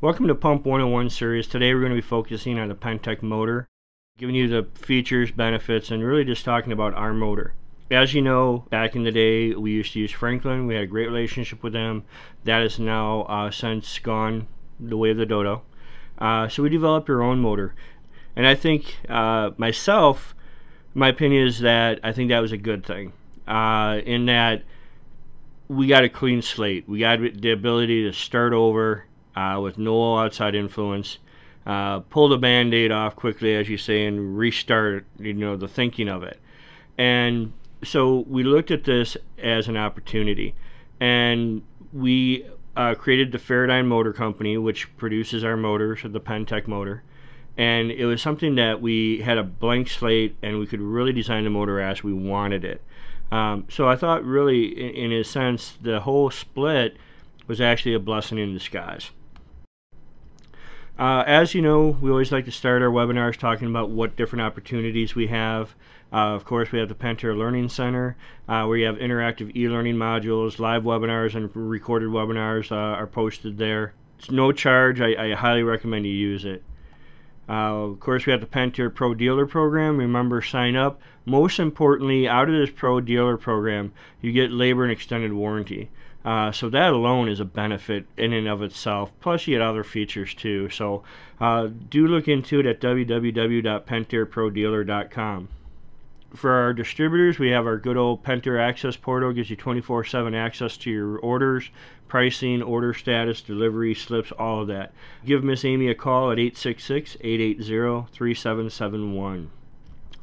Welcome to Pump 101 series. Today we're going to be focusing on the Pentek motor, giving you the features, benefits, and really just talking about our motor. As you know, back in the day we used to use Franklin. We had a great relationship with them. That is now since gone the way of the dodo. So we developed our own motor. And I think myself, my opinion is that I think that was a good thing. In that we got a clean slate. We got the ability to start over with no outside influence, pull the band-aid off quickly, as you say, and restart, the thinking of it. And so we looked at this as an opportunity, and we created the Faradyne Motor Company, which produces our motors, the Pentek motor. And it was something that we had a blank slate, and we could really design the motor as we wanted it. So I thought, really, in a sense, the whole split was actually a blessing in disguise. As you know, we always like to start our webinars talking about what different opportunities we have. Of course, we have the Pentek Learning Center, where you have interactive e-learning modules, live webinars, and recorded webinars are posted there. It's no charge. I highly recommend you use it. Of course, we have the Pentek Pro Dealer Program. Remember, sign up. Most importantly, out of this Pro Dealer Program, you get labor and extended warranty. So that alone is a benefit in and of itself. Plus, you get other features too. So do look into it at www.pentekprodealer.com. For our distributors, we have our good old Pentek Access Portal. Gives you 24/7 access to your orders, pricing, order status, delivery slips, all of that. Give Miss Amy a call at 866-880-3771.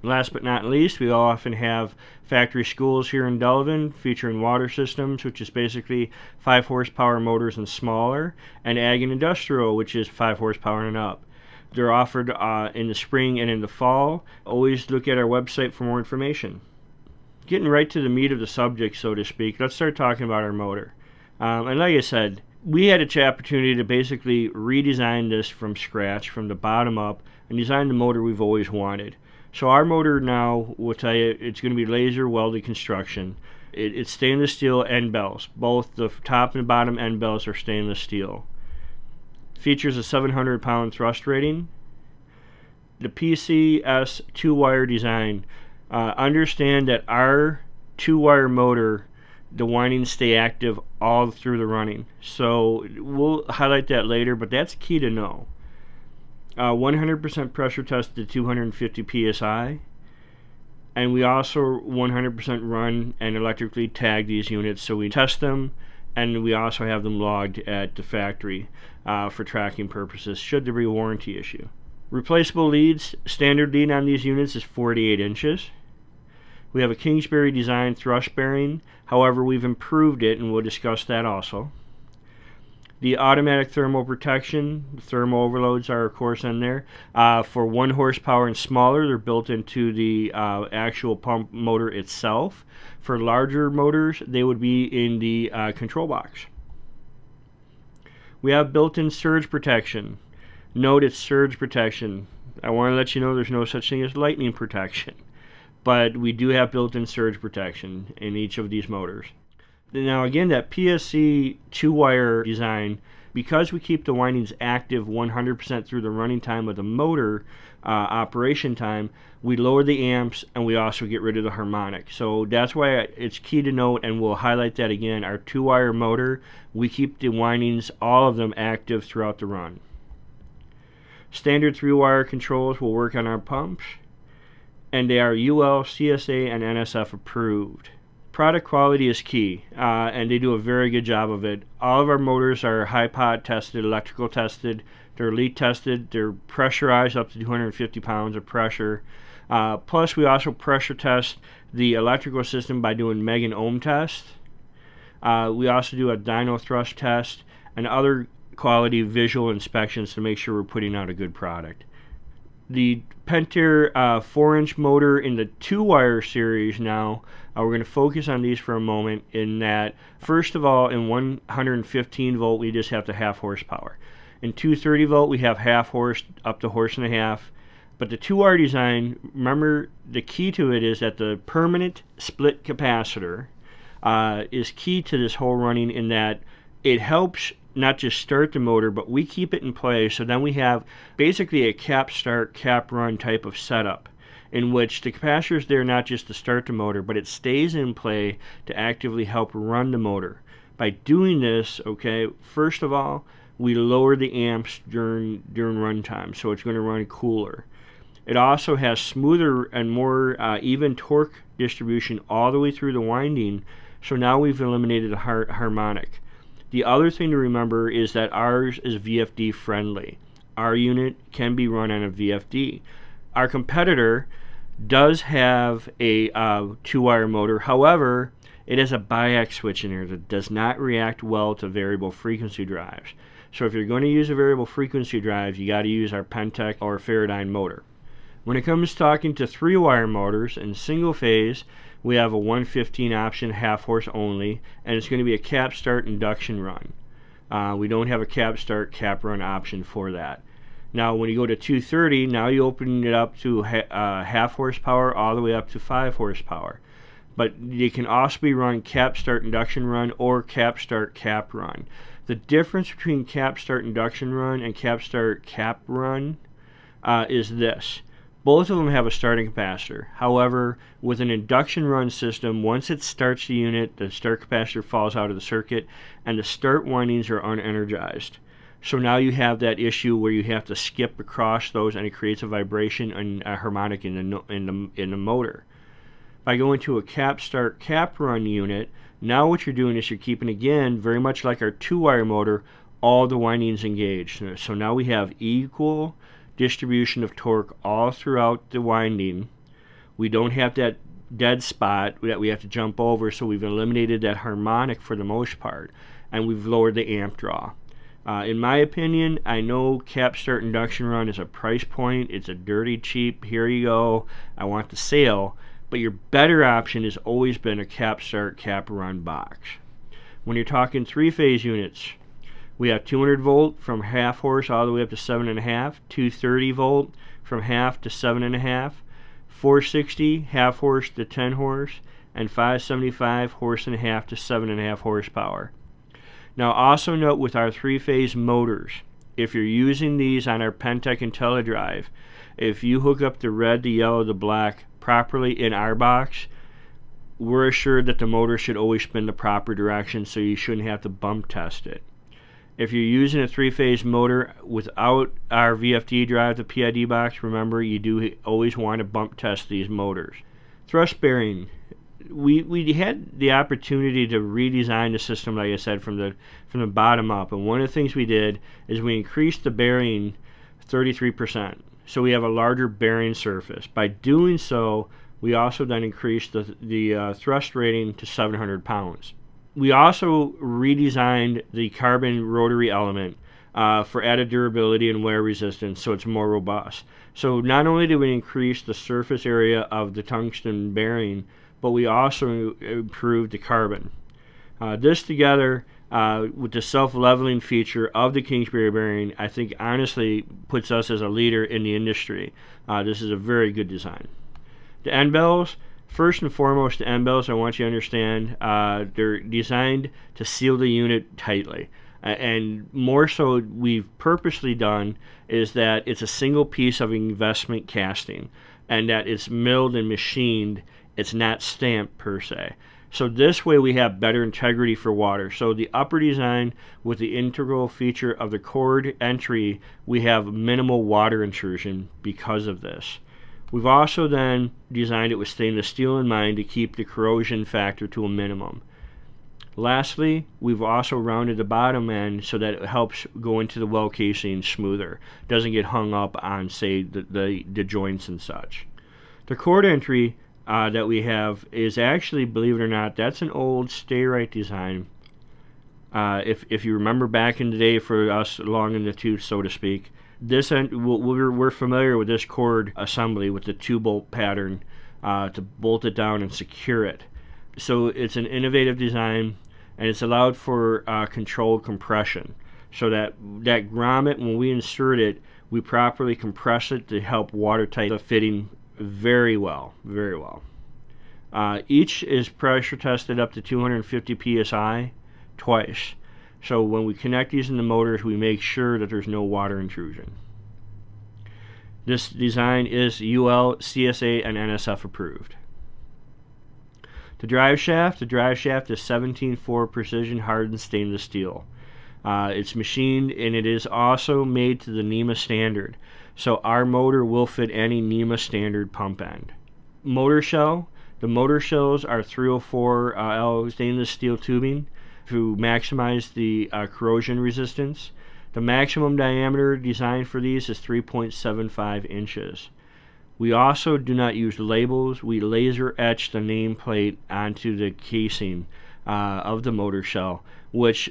Last but not least, we often have factory schools here in Delavan featuring water systems, which is basically 5 horsepower motors and smaller, and ag and industrial, which is 5 horsepower and up. They're offered in the spring and in the fall. Always look at our website for more information. Getting right to the meat of the subject, so to speak, let's start talking about our motor. And like I said, we had an opportunity to basically redesign this from scratch, from the bottom up, and design the motor we've always wanted. So our motor now, will tell you, it's going to be laser welded construction. It's stainless steel end bells. Both the top and bottom end bells are stainless steel. Features a 700-pound thrust rating. The PCS 2-wire design. Understand that our 2-wire motor, the windings stay active all through the running. So we'll highlight that later, but that's key to know. 100% pressure tested to 250 psi, and we also 100% run and electrically tag these units, so we test them, and we also have them logged at the factory for tracking purposes should there be a warranty issue. Replaceable leads. Standard lead on these units is 48 inches. We have a Kingsbury design thrust bearing, however we've improved it, and we'll discuss that also. The automatic thermal protection, the thermal overloads are of course in there. For 1 horsepower and smaller, they're built into the actual pump motor itself. For larger motors, they would be in the control box. We have built-in surge protection. Note it's surge protection. I want to let you know there's no such thing as lightning protection. But we do have built-in surge protection in each of these motors. Now again, that PSC 2-wire design, because we keep the windings active 100% through the running time of the motor operation time, we lower the amps and we also get rid of the harmonic. So that's why it's key to note, and we'll highlight that again, our 2-wire motor, we keep the windings, all of them, active throughout the run. Standard 3-wire controls will work on our pumps, and they are UL, CSA, and NSF approved. Product quality is key, and they do a very good job of it. All of our motors are high pot tested, electrical tested, they're leak tested, they're pressurized up to 250 pounds of pressure. Plus we also pressure test the electrical system by doing meg and ohm tests. We also do a dyno thrust test and other quality visual inspections to make sure we're putting out a good product. The Pentek 4-inch motor in the 2-wire series now, we're going to focus on these for a moment, in that, first of all, in 115 volt we just have the half horsepower. In 230 volt we have half horse up to horse and a half. But the 2-wire design, remember, the key to it is that the permanent split capacitor is key to this whole running, in that it helps not just start the motor, but we keep it in place. So then we have basically a cap start, cap run type of setup, in which the capacitor is there not just to start the motor, but it stays in play to actively help run the motor. By doing this, okay, first of all, we lower the amps during runtime, so it's going to run cooler. It also has smoother and more even torque distribution all the way through the winding, so now we've eliminated a harmonic. The other thing to remember is that ours is VFD friendly. Our unit can be run on a VFD. Our competitor does have a 2-wire motor. However, it has a biax switch in there that does not react well to variable frequency drives. So if you're going to use a variable frequency drive, you got to use our Pentek or Faradyne motor. When it comes to talking to 3-wire motors in single phase, we have a 115 option, half horse only, and it's going to be a cap start induction run. We don't have a cap start cap run option for that. Now when you go to 230, now you open it up to half horsepower all the way up to 5 horsepower. But you can also be run cap start induction run or cap start cap run. The difference between cap start induction run and cap start cap run is this. Both of them have a starting capacitor. However, with an induction run system, once it starts the unit, the start capacitor falls out of the circuit and the start windings are unenergized. So now you have that issue where you have to skip across those, and it creates a vibration and a harmonic in the motor. By going to a cap start cap run unit, now what you're doing is you're keeping, again, very much like our 2-wire motor, all the windings engaged. So now we have equal distribution of torque all throughout the winding. We don't have that dead spot that we have to jump over, so we've eliminated that harmonic for the most part, and we've lowered the amp draw. In my opinion, I know cap start induction run is a price point. It's a dirty cheap, here you go, I want the sale. But your better option has always been a cap start cap run box. When you're talking 3-phase units, we have 200 volt from half horse all the way up to 7.5, 230 volt from half to 7.5, 460 half horse to 10 horse, and 575 horse and a half to 7.5 horsepower. Now also note with our 3-phase motors, if you're using these on our Pentek IntelliDrive, if you hook up the red, the yellow, the black properly in our box, we're assured that the motor should always spin the proper direction, so you shouldn't have to bump test it. If you're using a 3-phase motor without our VFD drive, the PID box, remember you do always want to bump test these motors. Thrust bearing. We had the opportunity to redesign the system, like I said, from the bottom up, and one of the things we did is we increased the bearing 33%. So we have a larger bearing surface. By doing so, we also then increased the thrust rating to 700 pounds. We also redesigned the carbon rotary element for added durability and wear resistance, so it's more robust. So not only did we increase the surface area of the tungsten bearing, but we also improved the carbon. This together with the self-leveling feature of the Kingsbury bearing, I think honestly puts us as a leader in the industry. This is a very good design. The end bells, first and foremost, the end bells, I want you to understand, they're designed to seal the unit tightly. And more so, we've purposely done is that it's a single piece of investment casting, and that it's milled and machined. It's not stamped per se. So this way we have better integrity for water. So the upper design with the integral feature of the cord entry, we have minimal water intrusion because of this. We've also then designed it with stainless steel in mind to keep the corrosion factor to a minimum. Lastly, we've also rounded the bottom end so that it helps go into the well casing smoother. Doesn't get hung up on, say, the joints and such. The cord entry that we have is actually, believe it or not, that's an old Stay Right design. If you remember back in the day, for us long in the tooth, so to speak, this we're familiar with this cord assembly with the 2-bolt pattern to bolt it down and secure it. So it's an innovative design, and it's allowed for controlled compression, so that grommet, when we insert it, we properly compress it to help watertight the fitting very well, very well. Each is pressure tested up to 250 psi twice. So when we connect these in the motors, we make sure that there's no water intrusion. This design is UL, CSA, and NSF approved. The drive shaft is 17.4 precision hardened stainless steel. It's machined, and it is also made to the NEMA standard. So our motor will fit any NEMA standard pump end. Motor shell. The motor shells are 304L stainless steel tubing to maximize the corrosion resistance. The maximum diameter designed for these is 3.75 inches. We also do not use labels. We laser etch the nameplate onto the casing of the motor shell, which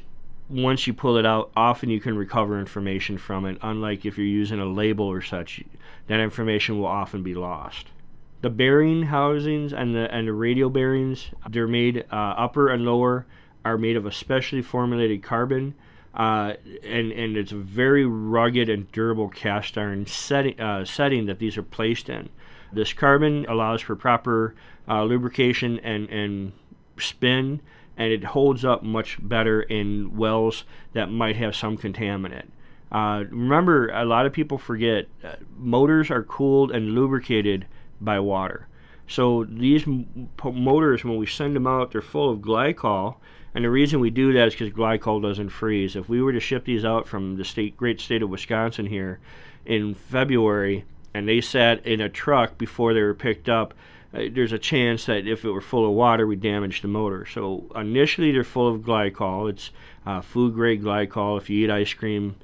once you pull it out, often you can recover information from it, unlike if you're using a label or such. That information will often be lost. The bearing housings and the radial bearings, they're made upper and lower, are made of a specially formulated carbon, and it's a very rugged and durable cast iron setting that these are placed in. This carbon allows for proper lubrication and spin, and it holds up much better in wells that might have some contaminant. Remember, a lot of people forget, motors are cooled and lubricated by water. So these motors, when we send them out, they're full of glycol, and the reason we do that is because glycol doesn't freeze. If we were to ship these out from the great state of Wisconsin here in February, and they sat in a truck before they were picked up, there's a chance that if it were full of water, we'd damage the motor. So initially they're full of glycol. It's food grade glycol. If you eat ice cream,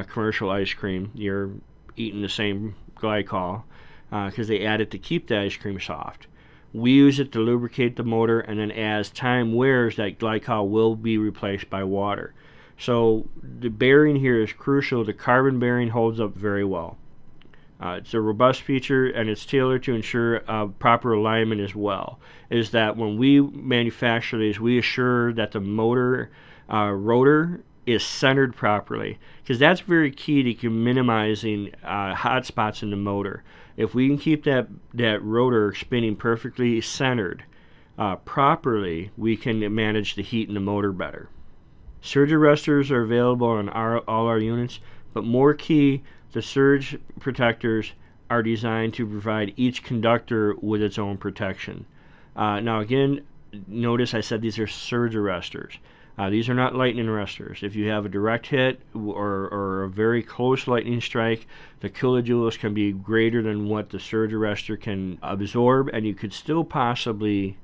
commercial ice cream, you're eating the same glycol because they add it to keep the ice cream soft. We use it to lubricate the motor, and then as time wears, that glycol will be replaced by water. So the bearing here is crucial. The carbon bearing holds up very well. It's a robust feature, and it's tailored to ensure proper alignment as well. Is that when we manufacture these, we assure that the motor rotor is centered properly, because that's very key to minimizing hot spots in the motor. If we can keep that rotor spinning perfectly centered properly, we can manage the heat in the motor better. Surge arresters are available on all our units, but more key, the surge protectors are designed to provide each conductor with its own protection. Now again, notice I said these are surge arresters. These are not lightning arresters. If you have a direct hit or a very close lightning strike, the kilojoules can be greater than what the surge arrestor can absorb, and you could still possibly,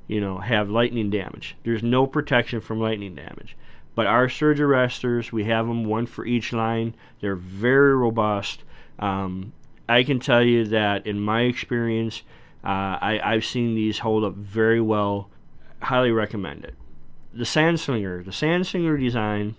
have lightning damage. There's no protection from lightning damage. But our surge arresters, we have them, one for each line. They're very robust. I can tell you that in my experience, I've seen these hold up very well. Highly recommend it. The Sandslinger design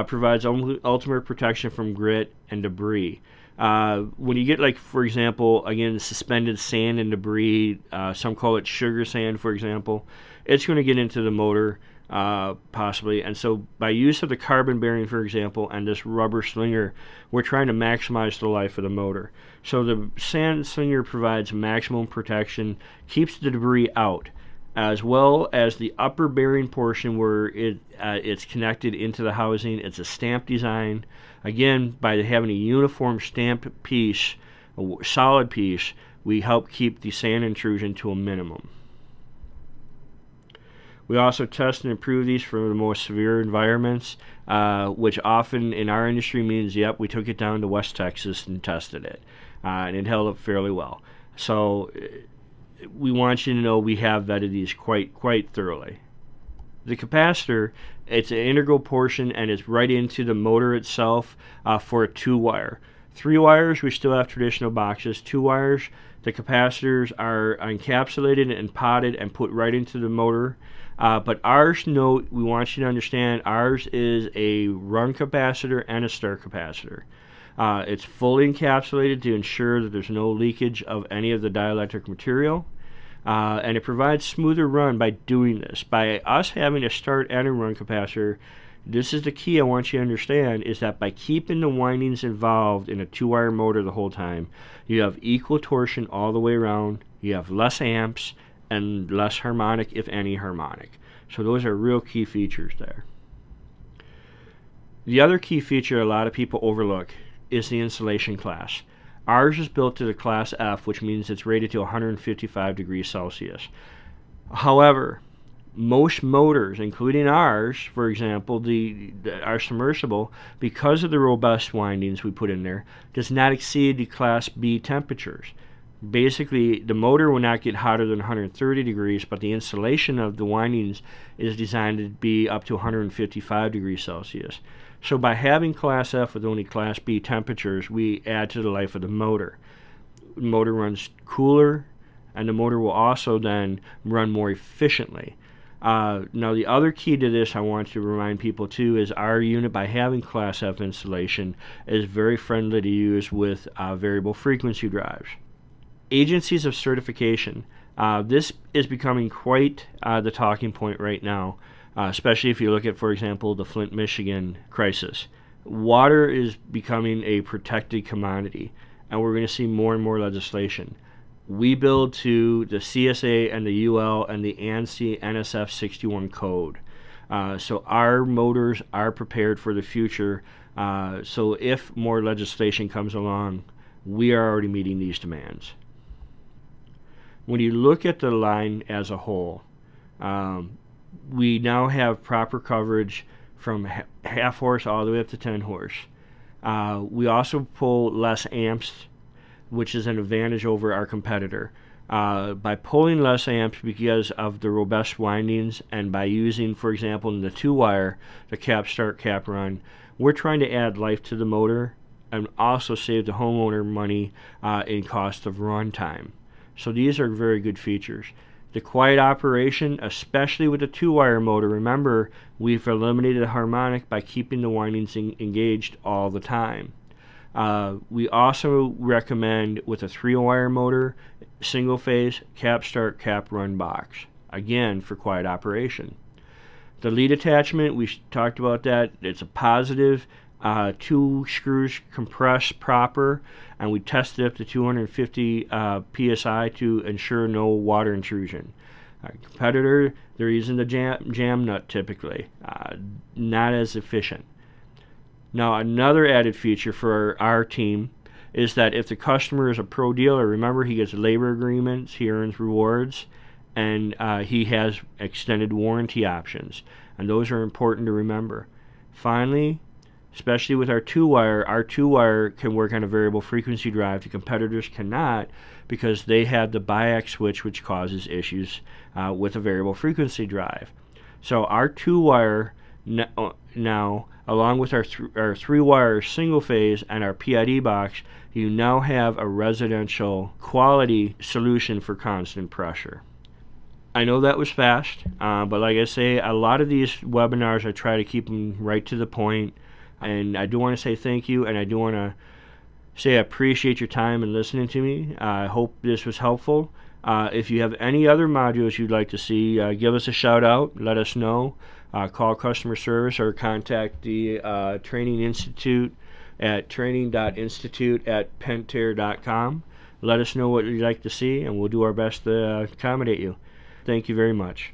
provides ultimate protection from grit and debris. When you get, like, for example, again, suspended sand and debris, some call it sugar sand, for example, it's going to get into the motor possibly. And so by use of the carbon bearing, for example, and this rubber slinger, we're trying to maximize the life of the motor. So the Sandslinger provides maximum protection, keeps the debris out, as well as the upper bearing portion where it's connected into the housing. It's a stamp design. Again, by having a uniform stamp piece, a solid piece, we help keep the sand intrusion to a minimum. We also test and improve these for the most severe environments, which often in our industry means, yep, we took it down to West Texas and tested it, and it held up fairly well. So we want you to know we have vetted these quite thoroughly. The capacitor, it's an integral portion, and it's right into the motor itself for a 2-wire. 3 wires, we still have traditional boxes. 2 wires, the capacitors are encapsulated and potted and put right into the motor. But ours, note, we want you to understand, ours is a run capacitor and a start capacitor. It's fully encapsulated to ensure that there's no leakage of any of the dielectric material. And it provides smoother run by doing this. By us having a start and a run capacitor, this is the key I want you to understand, is that by keeping the windings involved in a 2-wire motor the whole time, you have equal torsion all the way around, you have less amps, and less harmonic, if any harmonic. So those are real key features there. The other key feature a lot of people overlook is the insulation class. Ours is built to the class F, which means it's rated to 155 degrees Celsius. However, most motors, including ours, for example, our submersible, because of the robust windings we put in there, does not exceed the class B temperatures. Basically, the motor will not get hotter than 130 degrees, but the insulation of the windings is designed to be up to 155 degrees Celsius. So by having class F with only class B temperatures, we add to the life of the motor. The motor runs cooler, and the motor will also then run more efficiently. Now the other key to this I want to remind people too is our unit, by having class F insulation, is very friendly to use with variable frequency drives. Agencies of certification. This is becoming quite the talking point right now, especially if you look at, for example, the Flint, Michigan crisis. Water is becoming a protected commodity, and we're going to see more and more legislation. We build to the CSA and the UL and the ANSI NSF 61 code. So our motors are prepared for the future. So if more legislation comes along, we are already meeting these demands. When you look at the line as a whole, we now have proper coverage from half horse all the way up to 10 horse. We also pull less amps, which is an advantage over our competitor. By pulling less amps because of the robust windings, and by using, for example, in the 2-wire, the cap start, cap run, we're trying to add life to the motor and also save the homeowner money in cost of run time. So these are very good features. The quiet operation, especially with the 2-wire motor, remember, we've eliminated the harmonic by keeping the windings engaged all the time. We also recommend with a 3-wire motor, single phase, cap start, cap run box, again for quiet operation. The lead attachment, we talked about that. It's a positive, 2 screws compress proper, and we tested up to 250 psi to ensure no water intrusion. Competitor, they're using the jam nut typically, not as efficient. Now, another added feature for our team is that if the customer is a pro dealer, remember, he gets labor agreements, he earns rewards, and he has extended warranty options, and those are important to remember. Finally, especially with our 2-wire can work on a variable frequency drive. The competitors cannot, because they have the biax switch, which causes issues with a variable frequency drive. So our 2-wire now, along with our 3-wire single phase and our PID box, you now have a residential quality solution for constant pressure. I know that was fast, but like I say, a lot of these webinars I try to keep them right to the point, and I do want to say thank you, and I do want to say I appreciate your time and listening to me. I hope this was helpful. If you have any other modules you'd like to see, give us a shout out, let us know. Call customer service or contact the Training Institute at training.institute@pentek.com. Let us know what you'd like to see, and we'll do our best to accommodate you. Thank you very much.